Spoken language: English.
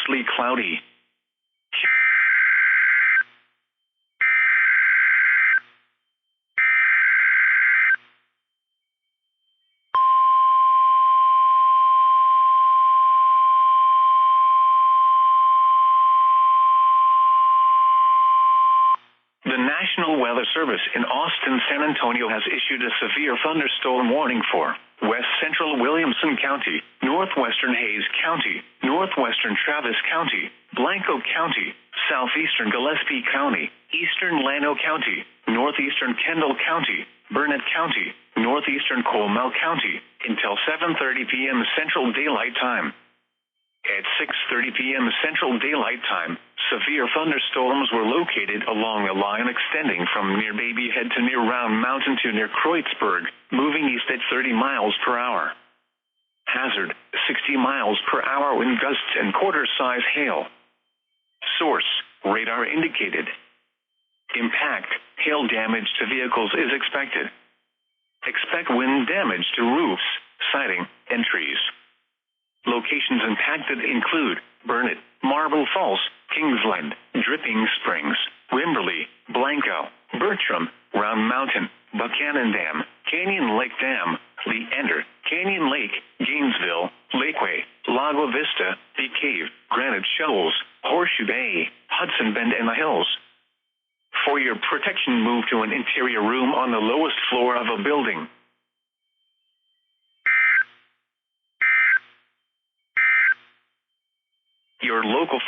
mostly cloudy. The National Weather Service in Austin, San Antonio has issued a severe thunderstorm warning for west central Williamson County, northwestern Hayes County, northwestern Travis County, Blanco County, southeastern Gillespie County, eastern Llano County, northeastern Kendall County, Burnett County, northeastern Comal County, until 7:30 p.m. Central Daylight Time. At 6:30 p.m. Central Daylight Time, severe thunderstorms were located along a line extending from near Baby Head to near Round Mountain to near Kreutzburg, moving east at 30 miles per hour. Hazard, 60 miles per hour wind gusts and quarter-size hail. Source, radar indicated. Impact, hail damage to vehicles is expected. Expect wind damage to roofs, siding, and trees. Locations impacted include Burnett, Marble Falls, Kingsland, Dripping Springs, Wimberley, Blanco, Bertram, Round Mountain, Buchanan Dam, Canyon Lake Dam, Leander, Canyon Lake, Gainesville, Lakeway, Lago Vista, Bee Cave, Granite Shoals, Horseshoe Bay, Hudson Bend and the Hills. For your protection, move to an interior room on the lowest floor of a building. Your local